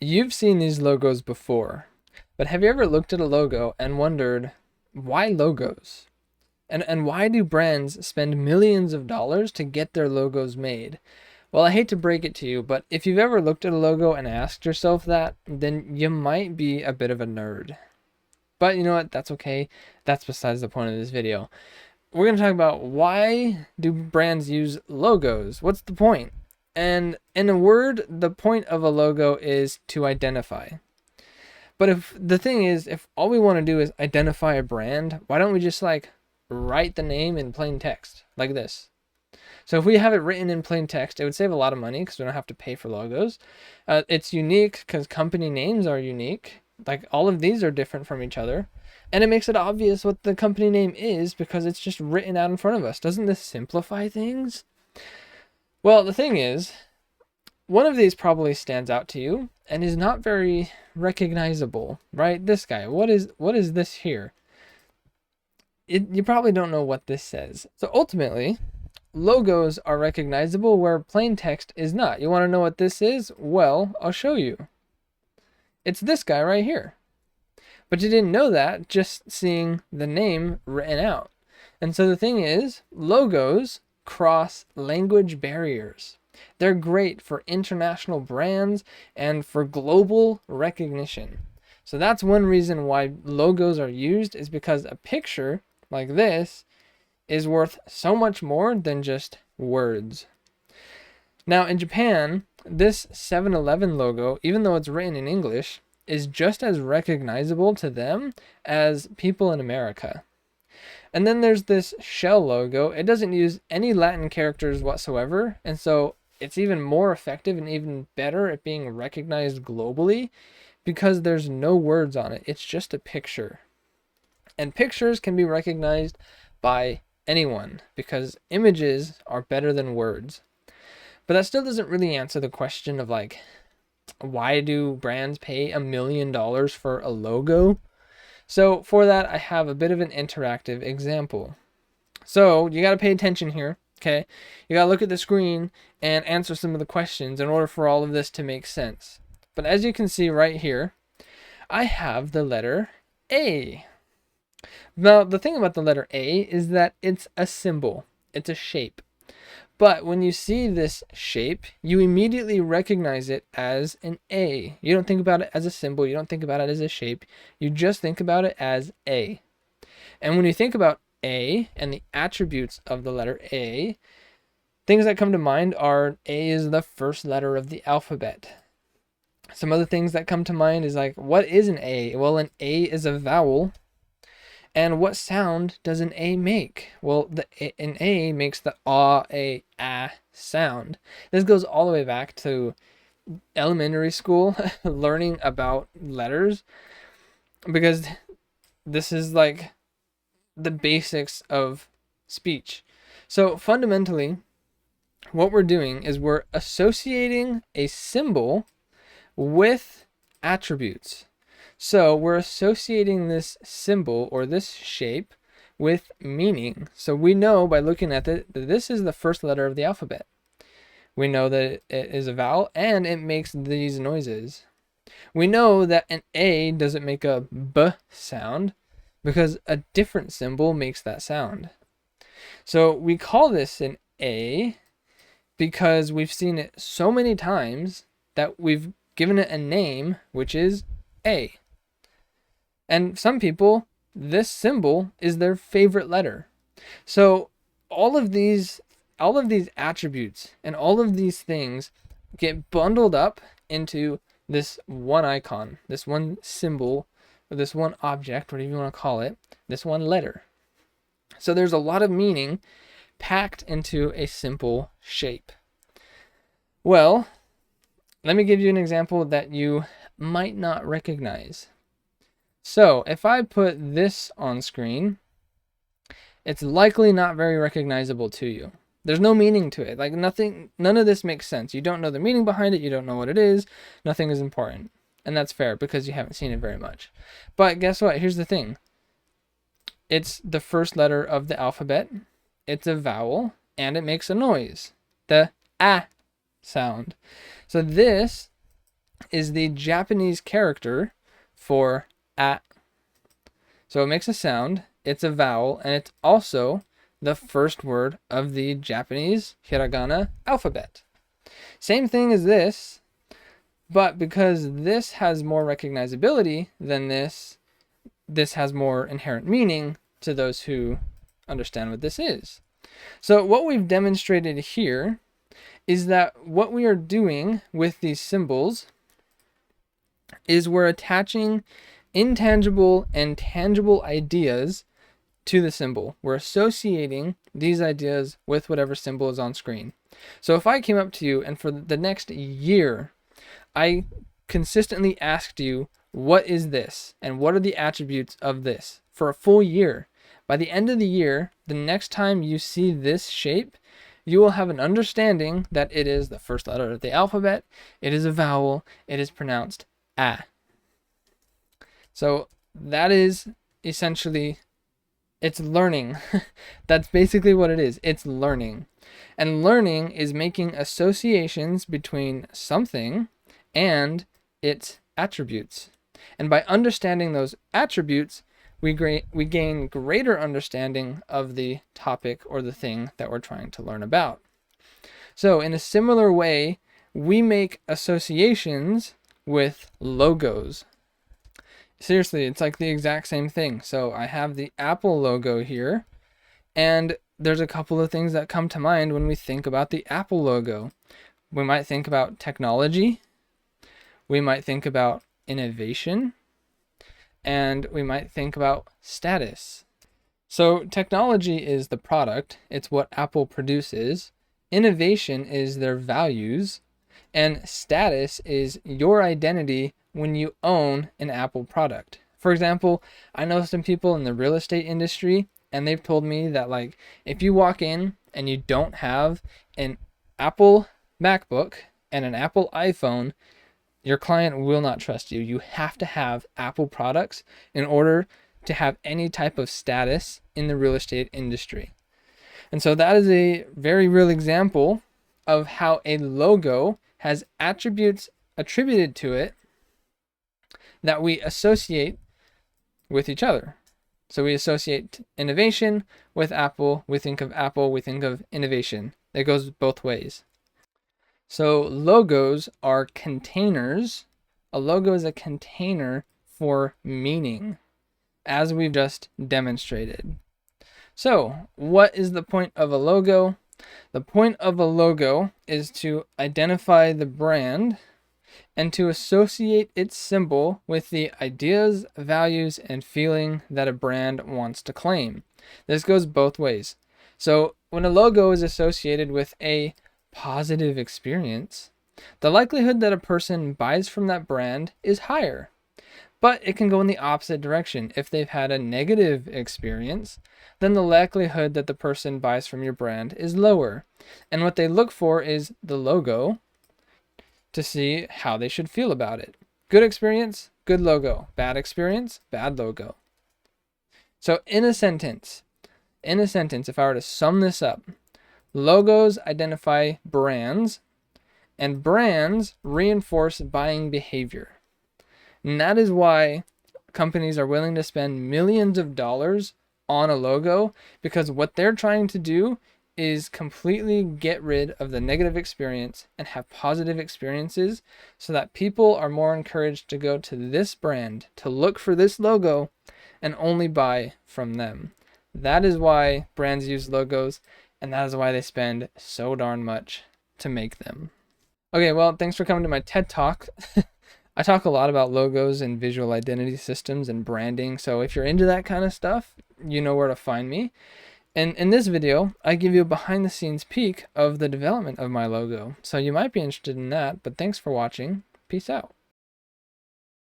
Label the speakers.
Speaker 1: You've seen these logos before, but have you ever looked at a logo and wondered why logos? And why do brands spend millions of dollars to get their logos made? Well, I hate to break it to you, but if you've ever looked at a logo and asked yourself that, then you might be a bit of a nerd. But you know what? That's okay. That's besides the point of this video. We're going to talk about why do brands use logos? What's the point? And in a word, the point of a logo is to identify. But if the thing is, if all we want to do is identify a brand, why don't we just like write the name in plain text like this? So if we have it written in plain text, it would save a lot of money because we don't have to pay for logos. It's unique because company names are unique. Like all of these are different from each other. And it makes it obvious what the company name is because it's just written out in front of us. Doesn't this simplify things? Well, the thing is, one of these probably stands out to you and is not very recognizable, right? This guy, what is this here? You probably don't know what this says. So ultimately, logos are recognizable where plain text is not. You want to know what this is? Well, I'll show you. It's this guy right here. But you didn't know that just seeing the name written out. And so the thing is, logos cross language barriers. They're great for international brands and for global recognition. So that's one reason why logos are used, is because a picture like this is worth so much more than just words. Now in Japan, this 7-Eleven logo, even though it's written in English, is just as recognizable to them as people in America. And then there's this Shell logo. It doesn't use any Latin characters whatsoever, and so it's even more effective and even better at being recognized globally because there's no words on it. It's just a picture. And pictures can be recognized by anyone because images are better than words. But that still doesn't really answer the question of like, why do brands pay $1 million for a logo? So for that, I have a bit of an interactive example. So you got to pay attention here, okay? You got to look at the screen and answer some of the questions in order for all of this to make sense. But as you can see right here, I have the letter A. Now, the thing about the letter A is that it's a symbol. It's a shape. But when you see this shape, you immediately recognize it as an A. You don't think about it as a symbol. You don't think about it as a shape. You just think about it as A. And when you think about A and the attributes of the letter A, things that come to mind are A is the first letter of the alphabet. Some other things that come to mind is like, what is an A? Well, an A is a vowel. And what sound does an A make? Well, an A makes the a sound. This goes all the way back to elementary school, learning about letters, because this is like the basics of speech. So fundamentally, what we're doing is we're associating a symbol with attributes. So we're associating this symbol or this shape with meaning. So we know by looking at it that this is the first letter of the alphabet. We know that it is a vowel and it makes these noises. We know that an A doesn't make a B sound because a different symbol makes that sound. So we call this an A because we've seen it so many times that we've given it a name, which is A. And some people, this symbol is their favorite letter. So all of these attributes and all of these things get bundled up into this one icon, this one symbol, or this one object, whatever you want to call it, this one letter. So there's a lot of meaning packed into a simple shape. Well, let me give you an example that you might not recognize. So if I put this on screen, it's likely not very recognizable to you. There's no meaning to it. Like none of this makes sense. You don't know the meaning behind it. You don't know what it is. Nothing is important. And that's fair because you haven't seen it very much. But guess what? Here's the thing. It's the first letter of the alphabet. It's a vowel and it makes a noise. The A sound. So this is the Japanese character for at. So it makes a sound, it's a vowel, and it's also the first word of the Japanese hiragana alphabet. Same thing as this, but because this has more recognizability than this has more inherent meaning to those who understand what this is. So what we've demonstrated here is that what we are doing with these symbols is we're attaching intangible and tangible ideas to the symbol. We're associating these ideas with whatever symbol is on screen. So if I came up to you and for the next year, I consistently asked you, what is this? And what are the attributes of this for a full year? By the end of the year, the next time you see this shape, you will have an understanding that it is the first letter of the alphabet, it is a vowel, it is pronounced a. So that is essentially, it's learning. That's basically what it is. It's learning. And learning is making associations between something and its attributes. And by understanding those attributes, we gain greater understanding of the topic or the thing that we're trying to learn about. So in a similar way, we make associations with logos. Seriously, it's like the exact same thing. So I have the Apple logo here, and there's a couple of things that come to mind when we think about the Apple logo. We might think about technology, we might think about innovation, and we might think about status. So technology is the product, it's what Apple produces. Innovation is their values, and status is your identity when you own an Apple product. For example, I know some people in the real estate industry, and they've told me that, like, if you walk in and you don't have an Apple MacBook and an Apple iPhone, your client will not trust you. You have to have Apple products in order to have any type of status in the real estate industry. And so that is a very real example of how a logo has attributes attributed to it that we associate with each other. So we associate innovation with Apple. We think of Apple, we think of innovation. It goes both ways. So logos are containers. A logo is a container for meaning, as we've just demonstrated. So what is the point of a logo? The point of a logo is to identify the brand and to associate its symbol with the ideas, values, and feeling that a brand wants to claim. This goes both ways. So when a logo is associated with a positive experience, the likelihood that a person buys from that brand is higher. But it can go in the opposite direction. If they've had a negative experience, then the likelihood that the person buys from your brand is lower. And what they look for is the logo to see how they should feel about it. Good experience, good logo. Bad experience, bad logo. So in a sentence, if I were to sum this up, logos identify brands, and brands reinforce buying behavior. And that is why companies are willing to spend millions of dollars on a logo, because what they're trying to do is completely get rid of the negative experience and have positive experiences, so that people are more encouraged to go to this brand, to look for this logo, and only buy from them. That is why brands use logos, and that is why they spend so darn much to make them. Okay, well, thanks for coming to my TED Talk. I talk a lot about logos and visual identity systems and branding, so if you're into that kind of stuff, you know where to find me. And in this video, I give you a behind-the-scenes peek of the development of my logo, so you might be interested in that, but thanks for watching. Peace out.